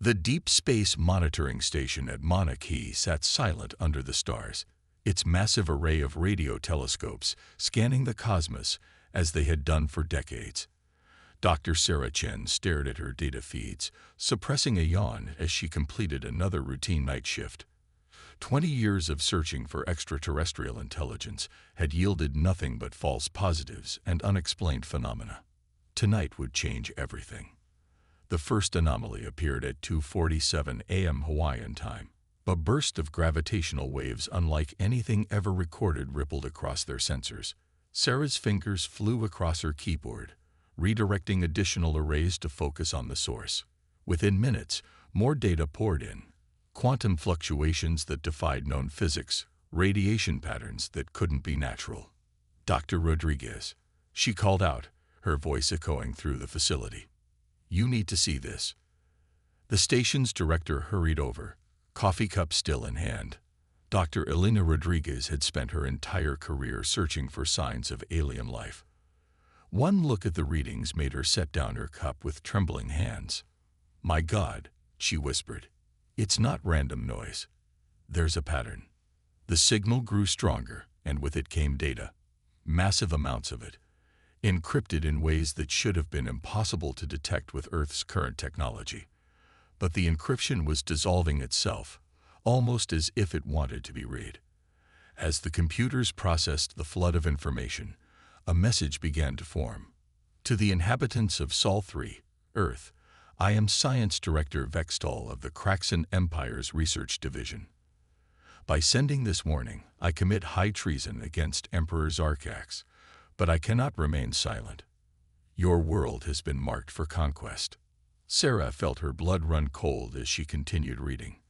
The Deep Space Monitoring Station at Mauna Kea sat silent under the stars, its massive array of radio telescopes scanning the cosmos as they had done for decades. Dr. Sarah Chen stared at her data feeds, suppressing a yawn as she completed another routine night shift. 20 years of searching for extraterrestrial intelligence had yielded nothing but false positives and unexplained phenomena. Tonight would change everything. The first anomaly appeared at 2:47 a.m. Hawaiian time. A burst of gravitational waves unlike anything ever recorded rippled across their sensors. Sarah's fingers flew across her keyboard, redirecting additional arrays to focus on the source. Within minutes, more data poured in. Quantum fluctuations that defied known physics, radiation patterns that couldn't be natural. "Dr. Rodriguez," she called out, her voice echoing through the facility. "You need to see this." The station's director hurried over, coffee cup still in hand. Dr. Elena Rodriguez had spent her entire career searching for signs of alien life. One look at the readings made her set down her cup with trembling hands. "My God," she whispered. "It's not random noise. There's a pattern." The signal grew stronger, and with it came data. Massive amounts of it, encrypted in ways that should have been impossible to detect with Earth's current technology. But the encryption was dissolving itself, almost as if it wanted to be read. As the computers processed the flood of information, a message began to form. "To the inhabitants of Sol 3, Earth, I am Science Director Vextol of the Kraxan Empire's Research Division. By sending this warning, I commit high treason against Emperor Zarkax, but I cannot remain silent. Your world has been marked for conquest." Sarah felt her blood run cold as she continued reading.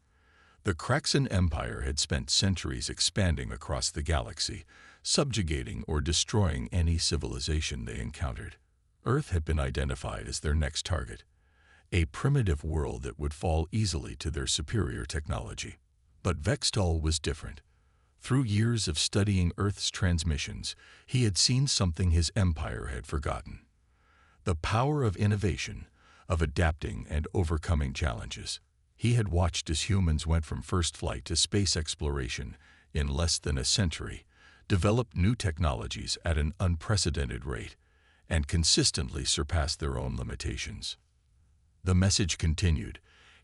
The Kraxan Empire had spent centuries expanding across the galaxy, subjugating or destroying any civilization they encountered. Earth had been identified as their next target, a primitive world that would fall easily to their superior technology. But Vextol was different. Through years of studying Earth's transmissions, he had seen something his empire had forgotten. The power of innovation, of adapting and overcoming challenges. He had watched as humans went from first flight to space exploration in less than a century, developed new technologies at an unprecedented rate, and consistently surpassed their own limitations. The message continued,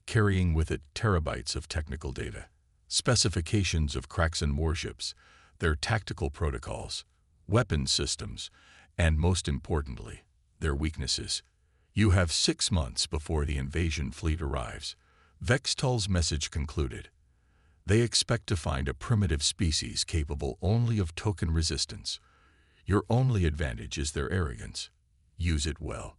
carrying with it terabytes of technical data, specifications of Kraxan warships, their tactical protocols, weapons systems, and most importantly, their weaknesses. "You have 6 months before the invasion fleet arrives," Vextol's message concluded. "They expect to find a primitive species capable only of token resistance. Your only advantage is their arrogance. Use it well."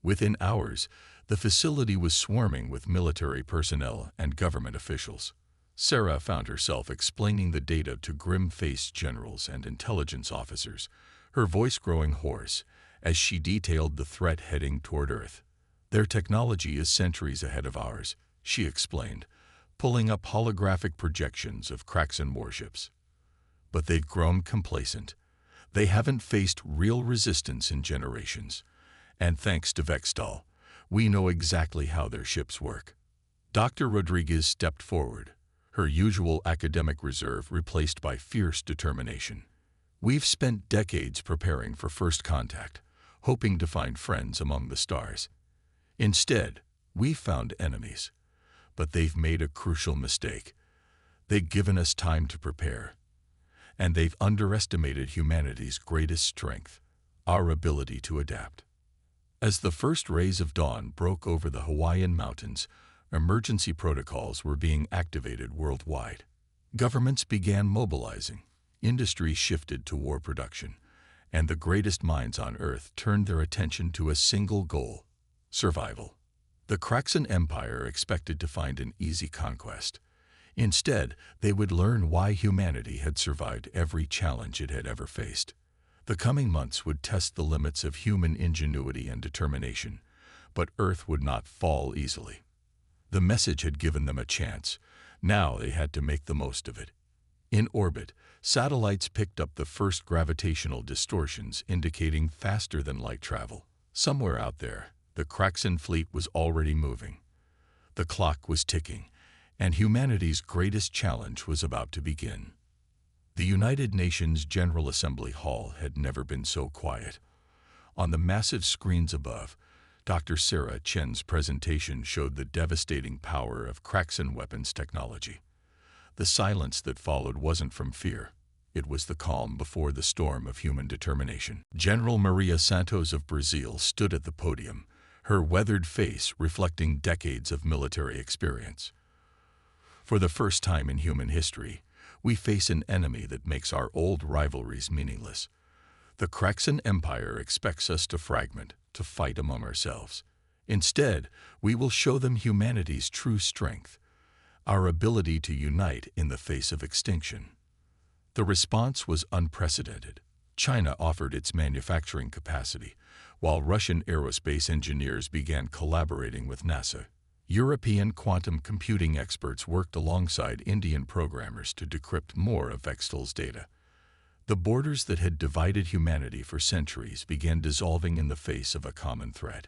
Within hours, the facility was swarming with military personnel and government officials. Sarah found herself explaining the data to grim-faced generals and intelligence officers, her voice growing hoarse as she detailed the threat heading toward Earth. "Their technology is centuries ahead of ours," she explained, pulling up holographic projections of Kraxan warships. "But they've grown complacent. They haven't faced real resistance in generations. And thanks to Vextol, we know exactly how their ships work." Dr. Rodriguez stepped forward, her usual academic reserve replaced by fierce determination. "We've spent decades preparing for first contact, hoping to find friends among the stars. Instead, we've found enemies. But they've made a crucial mistake. They've given us time to prepare. And they've underestimated humanity's greatest strength, our ability to adapt." As the first rays of dawn broke over the Hawaiian mountains, emergency protocols were being activated worldwide. Governments began mobilizing, industries shifted to war production, and the greatest minds on Earth turned their attention to a single goal: survival. The Kraxan Empire expected to find an easy conquest. Instead, they would learn why humanity had survived every challenge it had ever faced. The coming months would test the limits of human ingenuity and determination, but Earth would not fall easily. The message had given them a chance. Now they had to make the most of it. In orbit, satellites picked up the first gravitational distortions indicating faster-than-light travel. Somewhere out there, the Kraxan fleet was already moving. The clock was ticking, and humanity's greatest challenge was about to begin. The United Nations General Assembly Hall had never been so quiet. On the massive screens above, Dr. Sarah Chen's presentation showed the devastating power of Kraxan weapons technology. The silence that followed wasn't from fear. It was the calm before the storm of human determination. General Maria Santos of Brazil stood at the podium, her weathered face reflecting decades of military experience. For the first time in human history, we face an enemy that makes our old rivalries meaningless. The Kraxan Empire expects us to fragment, to fight among ourselves. Instead, we will show them humanity's true strength, our ability to unite in the face of extinction. The response was unprecedented. China offered its manufacturing capacity, while Russian aerospace engineers began collaborating with NASA. European quantum computing experts worked alongside Indian programmers to decrypt more of Vextel's data. The borders that had divided humanity for centuries began dissolving in the face of a common threat.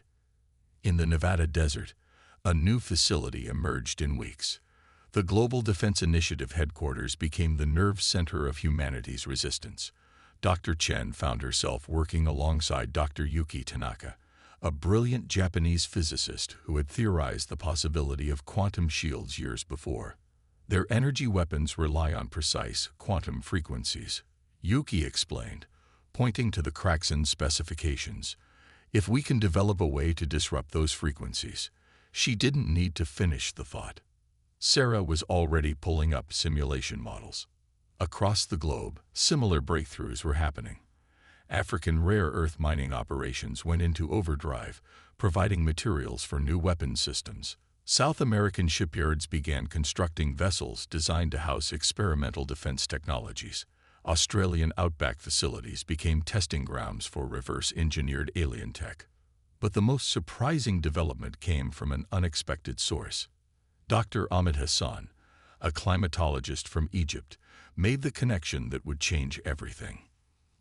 In the Nevada desert, a new facility emerged in weeks. The Global Defense Initiative headquarters became the nerve center of humanity's resistance. Dr. Chen found herself working alongside Dr. Yuki Tanaka, a brilliant Japanese physicist who had theorized the possibility of quantum shields years before. Their energy weapons rely on precise quantum frequencies, Yuki explained, pointing to the Kraxan specifications. If we can develop a way to disrupt those frequencies, she didn't need to finish the thought. Sarah was already pulling up simulation models. Across the globe, similar breakthroughs were happening. African rare earth mining operations went into overdrive, providing materials for new weapons systems. South American shipyards began constructing vessels designed to house experimental defense technologies. Australian outback facilities became testing grounds for reverse-engineered alien tech. But the most surprising development came from an unexpected source. Dr. Ahmed Hassan, a climatologist from Egypt, made the connection that would change everything.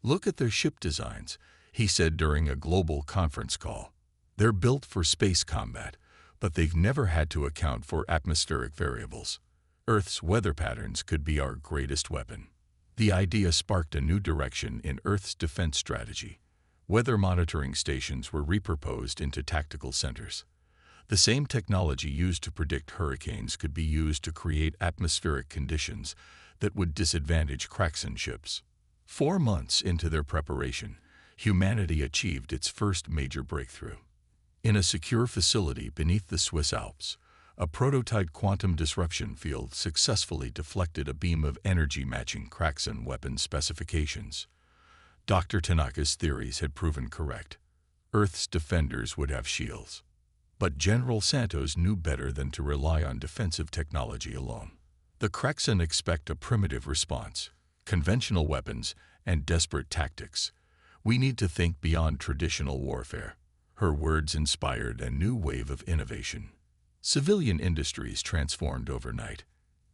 "Look at their ship designs," he said during a global conference call. "They're built for space combat, but they've never had to account for atmospheric variables. Earth's weather patterns could be our greatest weapon." The idea sparked a new direction in Earth's defense strategy. Weather monitoring stations were repurposed into tactical centers. The same technology used to predict hurricanes could be used to create atmospheric conditions that would disadvantage Kraxan ships. 4 months into their preparation, humanity achieved its first major breakthrough. In a secure facility beneath the Swiss Alps, a prototype quantum disruption field successfully deflected a beam of energy matching Kraxan weapon specifications. Dr. Tanaka's theories had proven correct. Earth's defenders would have shields. But General Santos knew better than to rely on defensive technology alone. The Kraxan expect a primitive response, conventional weapons, and desperate tactics. "We need to think beyond traditional warfare." Her words inspired a new wave of innovation. Civilian industries transformed overnight.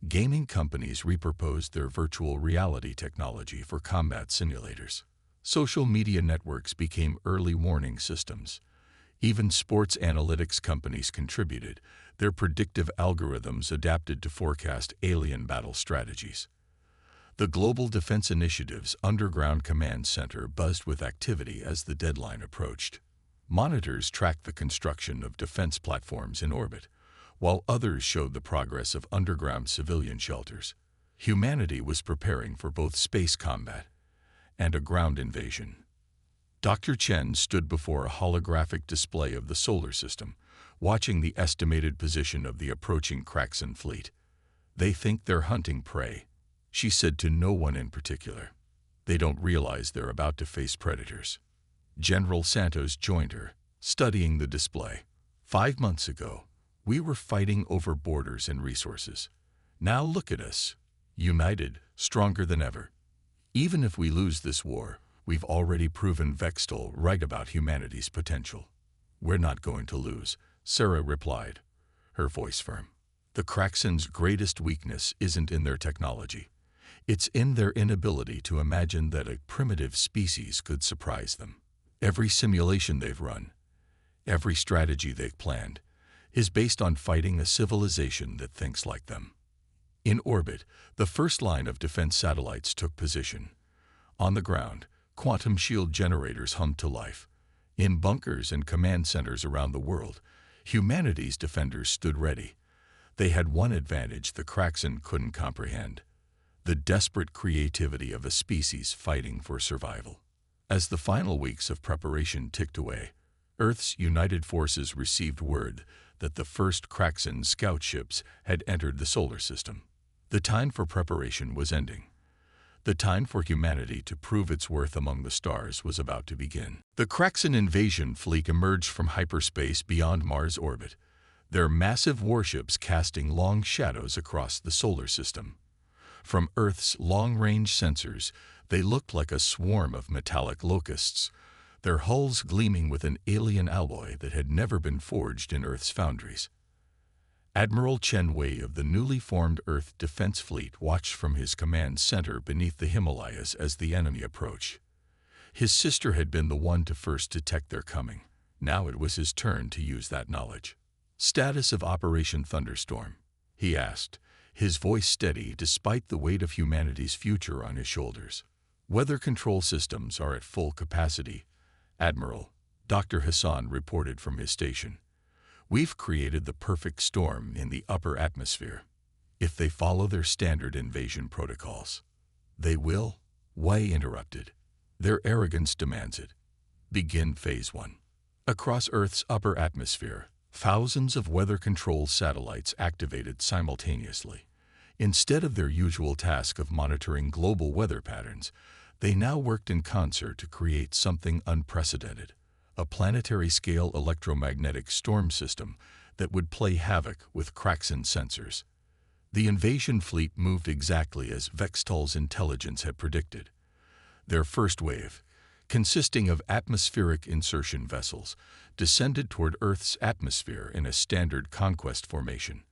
Gaming companies repurposed their virtual reality technology for combat simulators. Social media networks became early warning systems. Even sports analytics companies contributed, their predictive algorithms adapted to forecast alien battle strategies. The Global Defense Initiative's underground command center buzzed with activity as the deadline approached. Monitors tracked the construction of defense platforms in orbit, while others showed the progress of underground civilian shelters. Humanity was preparing for both space combat and a ground invasion. Dr. Chen stood before a holographic display of the solar system, watching the estimated position of the approaching Kraxan fleet. "They think they're hunting prey," she said to no one in particular. "They don't realize they're about to face predators." General Santos joined her, studying the display. "5 months ago, we were fighting over borders and resources. Now look at us, united, stronger than ever. Even if we lose this war, we've already proven Vextel right about humanity's potential." "We're not going to lose," Sarah replied, her voice firm. "The Kraxans' greatest weakness isn't in their technology. It's in their inability to imagine that a primitive species could surprise them. Every simulation they've run, every strategy they've planned, is based on fighting a civilization that thinks like them. In orbit, the first line of defense satellites took position. On the ground, quantum shield generators hummed to life. In bunkers and command centers around the world, humanity's defenders stood ready. They had one advantage the Kraxan couldn't comprehend: the desperate creativity of a species fighting for survival. As the final weeks of preparation ticked away, Earth's united forces received word that the first Kraxan scout ships had entered the solar system. The time for preparation was ending. The time for humanity to prove its worth among the stars was about to begin. The Kraxan invasion fleet emerged from hyperspace beyond Mars' orbit, their massive warships casting long shadows across the solar system. From Earth's long-range sensors, they looked like a swarm of metallic locusts, their hulls gleaming with an alien alloy that had never been forged in Earth's foundries. Admiral Chen Wei of the newly formed Earth Defense Fleet watched from his command center beneath the Himalayas as the enemy approached. His sister had been the one to first detect their coming. Now it was his turn to use that knowledge. "Status of Operation Thunderstorm?" he asked, his voice steady despite the weight of humanity's future on his shoulders. "Weather control systems are at full capacity, Admiral," Dr. Hassan reported from his station. "We've created the perfect storm in the upper atmosphere. If they follow their standard invasion protocols." "They will?" Wei interrupted. "Their arrogance demands it. Begin Phase 1. Across Earth's upper atmosphere, thousands of weather control satellites activated simultaneously. Instead of their usual task of monitoring global weather patterns, they now worked in concert to create something unprecedented: a planetary-scale electromagnetic storm system that would play havoc with Kraxan sensors. The invasion fleet moved exactly as Vextal's intelligence had predicted. Their first wave, consisting of atmospheric insertion vessels, descended toward Earth's atmosphere in a standard conquest formation.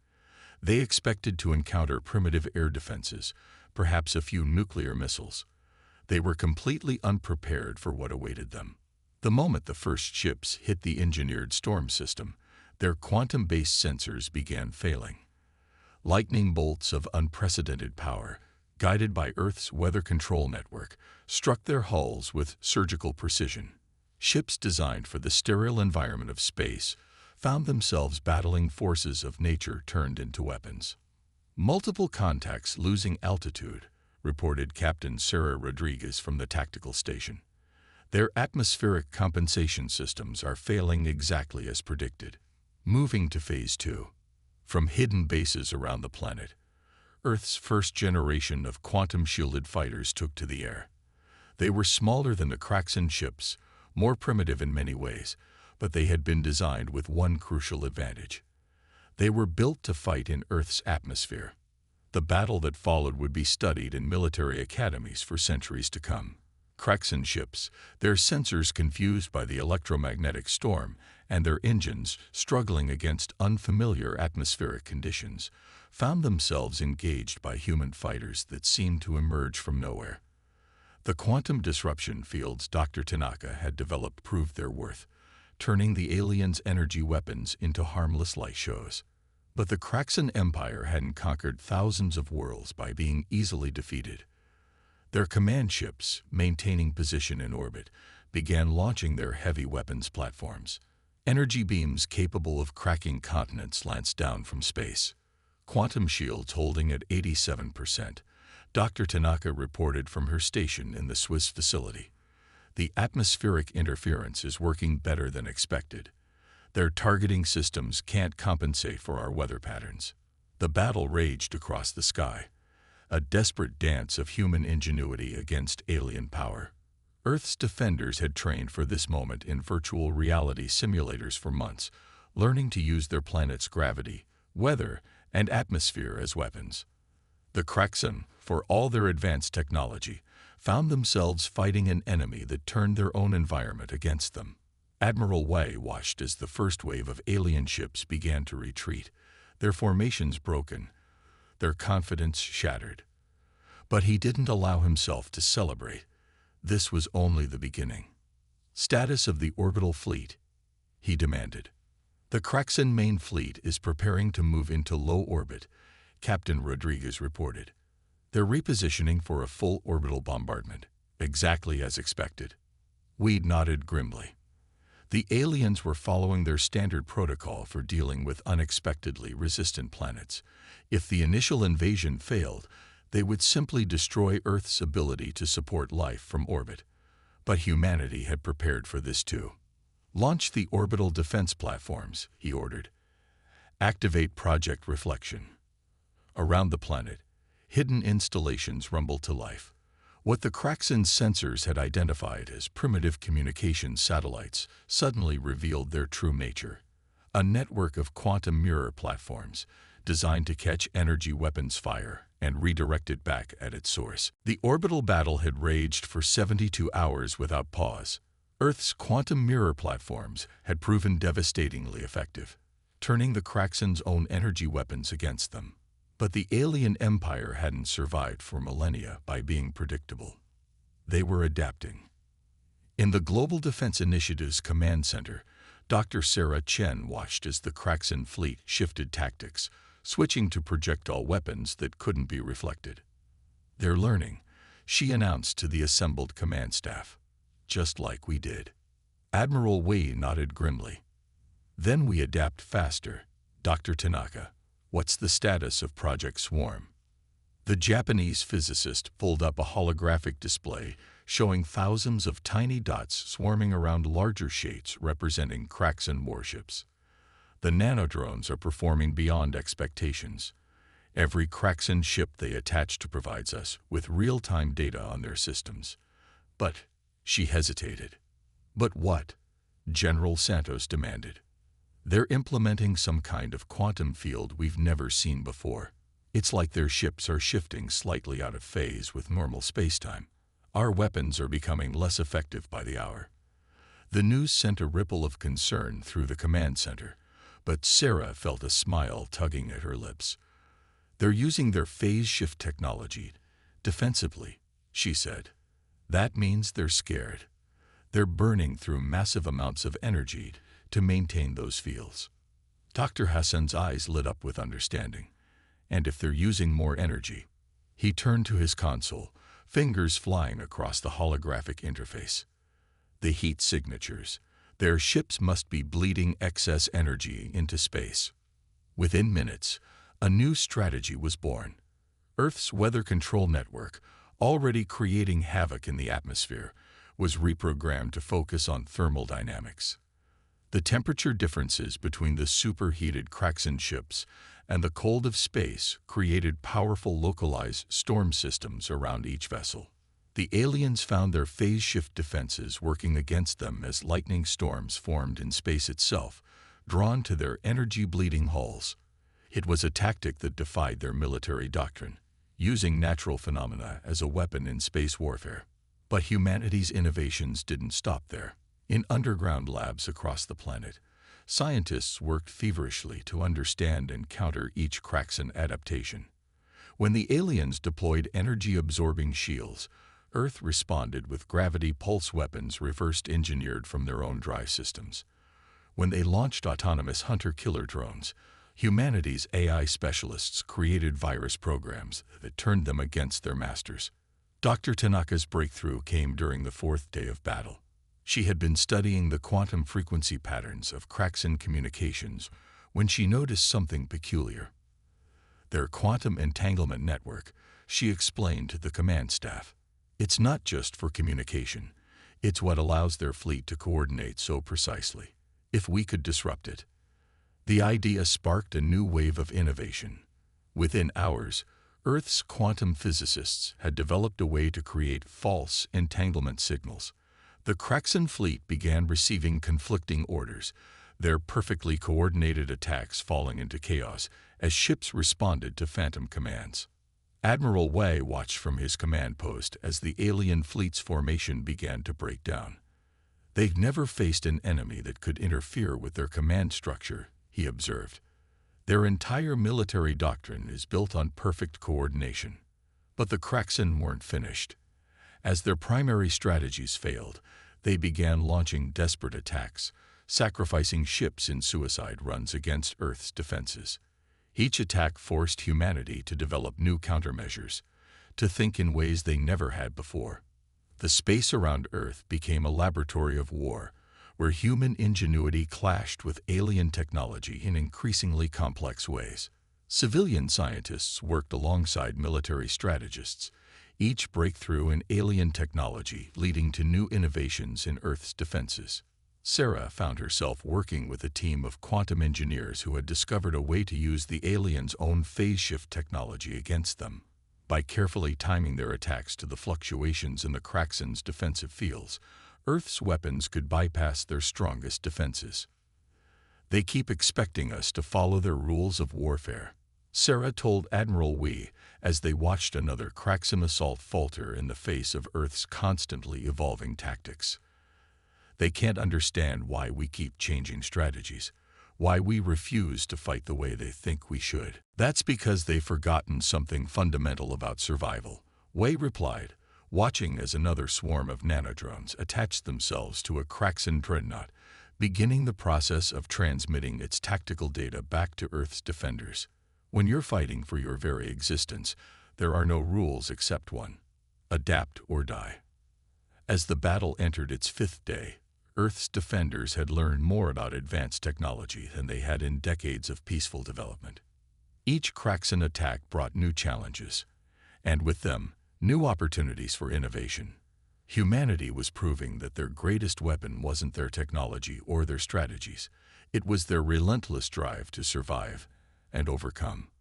They expected to encounter primitive air defenses, perhaps a few nuclear missiles. They were completely unprepared for what awaited them. The moment the first ships hit the engineered storm system, their quantum-based sensors began failing. Lightning bolts of unprecedented power, guided by Earth's weather control network, struck their hulls with surgical precision. Ships designed for the sterile environment of space found themselves battling forces of nature turned into weapons. "Multiple contacts losing altitude," reported Captain Sarah Rodriguez from the tactical station. "Their atmospheric compensation systems are failing exactly as predicted." Moving to Phase 2. From hidden bases around the planet, Earth's first generation of quantum-shielded fighters took to the air. They were smaller than the Kraxan ships, more primitive in many ways, but they had been designed with one crucial advantage. They were built to fight in Earth's atmosphere. The battle that followed would be studied in military academies for centuries to come. Kraxan ships, their sensors confused by the electromagnetic storm and their engines struggling against unfamiliar atmospheric conditions, found themselves engaged by human fighters that seemed to emerge from nowhere. The quantum disruption fields Dr. Tanaka had developed proved their worth, turning the aliens' energy weapons into harmless light shows. But the Kraxan Empire hadn't conquered thousands of worlds by being easily defeated. Their command ships, maintaining position in orbit, began launching their heavy weapons platforms. Energy beams capable of cracking continents lanced down from space. Quantum shields holding at 87%, Dr. Tanaka reported from her station in the Swiss facility. "The atmospheric interference is working better than expected. Their targeting systems can't compensate for our weather patterns." The battle raged across the sky, a desperate dance of human ingenuity against alien power. Earth's defenders had trained for this moment in virtual reality simulators for months, learning to use their planet's gravity, weather, and atmosphere as weapons. The Kraxan, for all their advanced technology, found themselves fighting an enemy that turned their own environment against them. Admiral Wei watched as the first wave of alien ships began to retreat, their formations broken, their confidence shattered. But he didn't allow himself to celebrate. This was only the beginning. "Status of the orbital fleet," he demanded. The Kraxan main fleet is preparing to move into low orbit, Captain Rodriguez reported. They're repositioning for a full orbital bombardment, exactly as expected. Weed nodded grimly. The aliens were following their standard protocol for dealing with unexpectedly resistant planets. If the initial invasion failed, they would simply destroy Earth's ability to support life from orbit. But humanity had prepared for this too. Launch the orbital defense platforms, he ordered. Activate Project Reflection. Around the planet, hidden installations rumbled to life. What the Kraxan sensors had identified as primitive communication satellites suddenly revealed their true nature. A network of quantum mirror platforms designed to catch energy weapons fire and redirect it back at its source. The orbital battle had raged for 72 hours without pause. Earth's quantum mirror platforms had proven devastatingly effective, turning the Kraxan's own energy weapons against them. But the alien empire hadn't survived for millennia by being predictable. They were adapting. In the Global Defense Initiative's command center, Dr. Sarah Chen watched as the Kraxan fleet shifted tactics, switching to projectile weapons that couldn't be reflected. They're learning, she announced to the assembled command staff. Just like we did. Admiral Wei nodded grimly. Then we adapt faster, Dr. Tanaka. What's the status of Project Swarm? The Japanese physicist pulled up a holographic display showing thousands of tiny dots swarming around larger shades representing Kraxan warships. The nanodrones are performing beyond expectations. Every Kraxan ship they attach to provides us with real-time data on their systems. But, she hesitated. But what? General Santos demanded. They're implementing some kind of quantum field we've never seen before. It's like their ships are shifting slightly out of phase with normal spacetime. Our weapons are becoming less effective by the hour. The news sent a ripple of concern through the command center, but Sarah felt a smile tugging at her lips. They're using their phase shift technology defensively, she said. That means they're scared. They're burning through massive amounts of energy to maintain those fields. Dr. Hassan's eyes lit up with understanding. And if they're using more energy? He turned to his console, fingers flying across the holographic interface. The heat signatures. Their ships must be bleeding excess energy into space. Within minutes, a new strategy was born. Earth's weather control network, already creating havoc in the atmosphere, was reprogrammed to focus on thermal dynamics. The temperature differences between the superheated Kraxan ships and the cold of space created powerful localized storm systems around each vessel. The aliens found their phase shift defenses working against them as lightning storms formed in space itself, drawn to their energy-bleeding hulls. It was a tactic that defied their military doctrine, using natural phenomena as a weapon in space warfare. But humanity's innovations didn't stop there. In underground labs across the planet, scientists worked feverishly to understand and counter each Kraxan adaptation. When the aliens deployed energy-absorbing shields, Earth responded with gravity pulse weapons reversed engineered from their own drive systems. When they launched autonomous hunter-killer drones, humanity's AI specialists created virus programs that turned them against their masters. Dr. Tanaka's breakthrough came during the fourth day of battle. She had been studying the quantum frequency patterns of Kraxan communications when she noticed something peculiar. Their quantum entanglement network, she explained to the command staff. It's not just for communication. It's what allows their fleet to coordinate so precisely. If we could disrupt it. The idea sparked a new wave of innovation. Within hours, Earth's quantum physicists had developed a way to create false entanglement signals. The Kraxan fleet began receiving conflicting orders, their perfectly coordinated attacks falling into chaos as ships responded to phantom commands. Admiral Wei watched from his command post as the alien fleet's formation began to break down. They'd never faced an enemy that could interfere with their command structure, he observed. Their entire military doctrine is built on perfect coordination. But the Kraxan weren't finished. As their primary strategies failed, they began launching desperate attacks, sacrificing ships in suicide runs against Earth's defenses. Each attack forced humanity to develop new countermeasures, to think in ways they never had before. The space around Earth became a laboratory of war, where human ingenuity clashed with alien technology in increasingly complex ways. Civilian scientists worked alongside military strategists, each breakthrough in alien technology leading to new innovations in Earth's defenses. Sarah found herself working with a team of quantum engineers who had discovered a way to use the aliens' own phase shift technology against them. By carefully timing their attacks to the fluctuations in the Kraxen's defensive fields, Earth's weapons could bypass their strongest defenses. "They keep expecting us to follow their rules of warfare," Sarah told Admiral Wee as they watched another Kraxen assault falter in the face of Earth's constantly evolving tactics. "They can't understand why we keep changing strategies, why we refuse to fight the way they think we should." "That's because they've forgotten something fundamental about survival," Wei replied, watching as another swarm of nanodrones attached themselves to a Kraxen dreadnought, beginning the process of transmitting its tactical data back to Earth's defenders. When you're fighting for your very existence, there are no rules except one: adapt or die. As the battle entered its fifth day, Earth's defenders had learned more about advanced technology than they had in decades of peaceful development. Each Kraxen attack brought new challenges, and with them, new opportunities for innovation. Humanity was proving that their greatest weapon wasn't their technology or their strategies. It was their relentless drive to survive and overcome.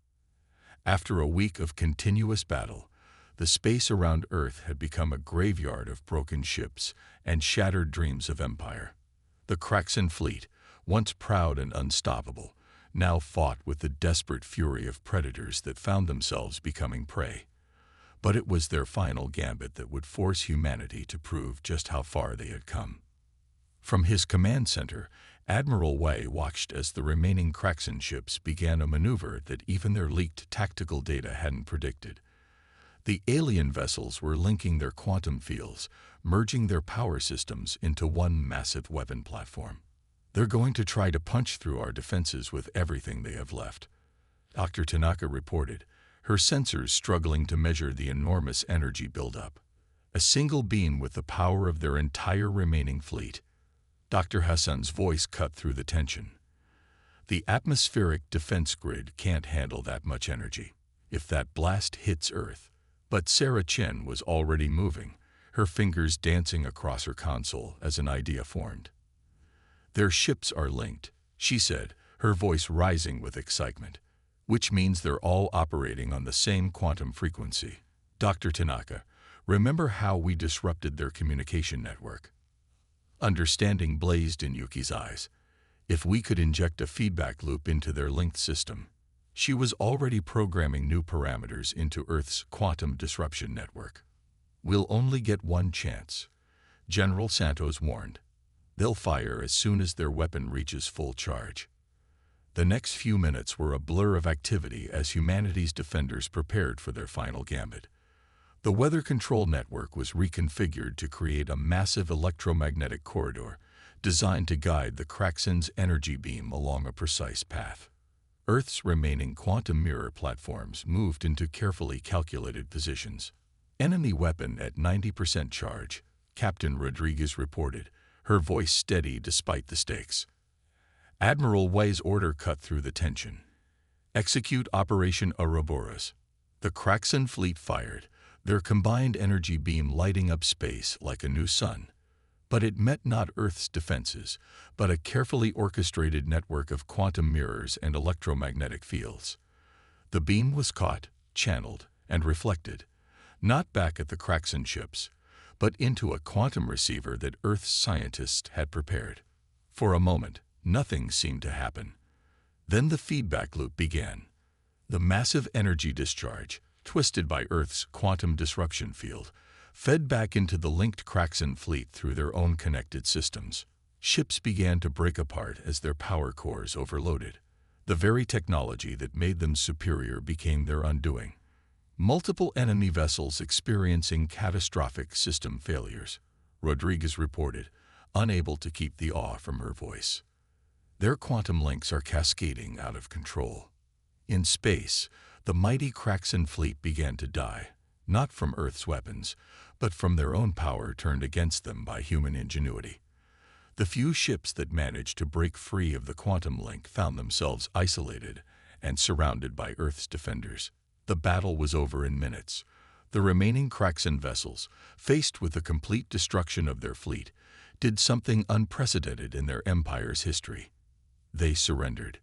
After a week of continuous battle, the space around Earth had become a graveyard of broken ships and shattered dreams of empire. The Kraxen fleet, once proud and unstoppable, now fought with the desperate fury of predators that found themselves becoming prey. But it was their final gambit that would force humanity to prove just how far they had come. From his command center, Admiral Wei watched as the remaining Kraxen ships began a maneuver that even their leaked tactical data hadn't predicted. The alien vessels were linking their quantum fields, merging their power systems into one massive weapon platform. "They're going to try to punch through our defenses with everything they have left," Dr. Tanaka reported, her sensors struggling to measure the enormous energy buildup. "A single beam with the power of their entire remaining fleet." Dr. Hassan's voice cut through the tension. "The atmospheric defense grid can't handle that much energy. If that blast hits Earth..." But Sarah Chen was already moving, her fingers dancing across her console as an idea formed. "Their ships are linked," she said, her voice rising with excitement, "which means they're all operating on the same quantum frequency. Dr. Tanaka, remember how we disrupted their communication network?" Understanding blazed in Yuki's eyes. If we could inject a feedback loop into their linked system. She was already programming new parameters into Earth's quantum disruption network. "We'll only get one chance," General Santos warned. "They'll fire as soon as their weapon reaches full charge." The next few minutes were a blur of activity as humanity's defenders prepared for their final gambit. The weather control network was reconfigured to create a massive electromagnetic corridor designed to guide the Kraxen's energy beam along a precise path. Earth's remaining quantum mirror platforms moved into carefully calculated positions. "Enemy weapon at 90% charge," Captain Rodriguez reported, her voice steady despite the stakes. Admiral Wei's order cut through the tension. "Execute Operation Ouroboros." The Kraxen fleet fired, their combined energy beam lighting up space like a new sun. But it met not Earth's defenses, but a carefully orchestrated network of quantum mirrors and electromagnetic fields. The beam was caught, channeled, and reflected, not back at the Kraxen ships, but into a quantum receiver that Earth's scientists had prepared. For a moment, nothing seemed to happen. Then the feedback loop began. The massive energy discharge, twisted by Earth's quantum disruption field, fed back into the linked Kraxen fleet through their own connected systems. Ships began to break apart as their power cores overloaded. The very technology that made them superior became their undoing. Multiple enemy vessels experiencing catastrophic system failures, Rodriguez reported, unable to keep the awe from her voice. Their quantum links are cascading out of control. In space, the mighty Kraxan fleet began to die, not from Earth's weapons, but from their own power turned against them by human ingenuity. The few ships that managed to break free of the quantum link found themselves isolated and surrounded by Earth's defenders. The battle was over in minutes. The remaining Kraxan vessels, faced with the complete destruction of their fleet, did something unprecedented in their empire's history. They surrendered.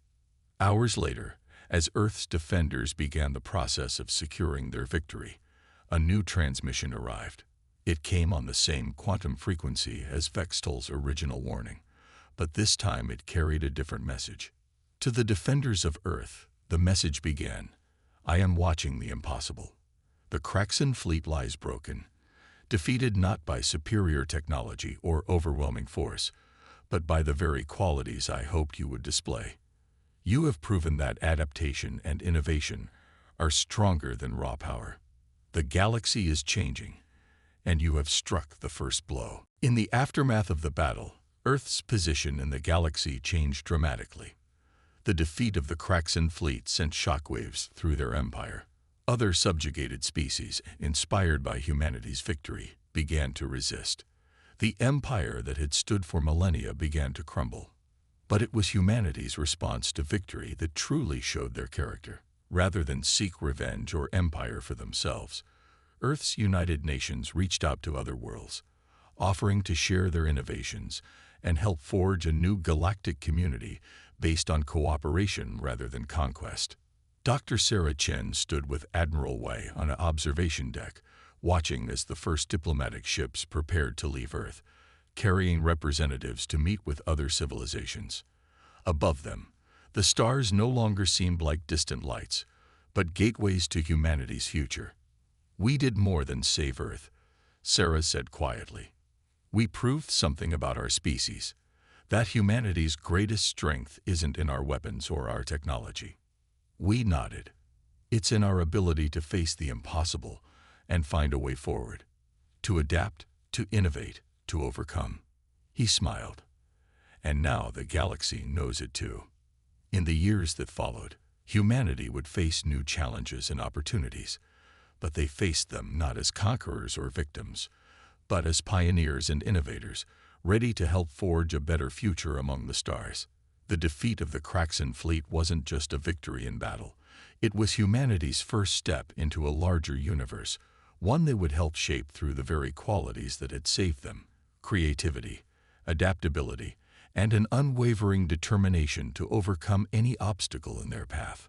Hours later, as Earth's defenders began the process of securing their victory, a new transmission arrived. It came on the same quantum frequency as Vextol's original warning, but this time it carried a different message. To the defenders of Earth, the message began, "I am watching the impossible. The Kraxan fleet lies broken, defeated not by superior technology or overwhelming force, but by the very qualities I hoped you would display. You have proven that adaptation and innovation are stronger than raw power. The galaxy is changing, and you have struck the first blow." In the aftermath of the battle, Earth's position in the galaxy changed dramatically. The defeat of the Kraxan fleet sent shockwaves through their empire. Other subjugated species, inspired by humanity's victory, began to resist. The empire that had stood for millennia began to crumble. But it was humanity's response to victory that truly showed their character. Rather than seek revenge or empire for themselves, Earth's United Nations reached out to other worlds, offering to share their innovations and help forge a new galactic community based on cooperation rather than conquest. Dr. Sarah Chen stood with Admiral Wei on an observation deck, watching as the first diplomatic ships prepared to leave Earth, carrying representatives to meet with other civilizations. Above them, the stars no longer seemed like distant lights, but gateways to humanity's future. "We did more than save Earth," Sarah said quietly. "We proved something about our species, that humanity's greatest strength isn't in our weapons or our technology." We nodded. "It's in our ability to face the impossible and find a way forward, to adapt, to innovate, to overcome." He smiled. "And now the galaxy knows it too." In the years that followed, humanity would face new challenges and opportunities, but they faced them not as conquerors or victims, but as pioneers and innovators, ready to help forge a better future among the stars. The defeat of the Kraxan fleet wasn't just a victory in battle. It was humanity's first step into a larger universe, one that would help shape through the very qualities that had saved them: creativity, adaptability, and an unwavering determination to overcome any obstacle in their path.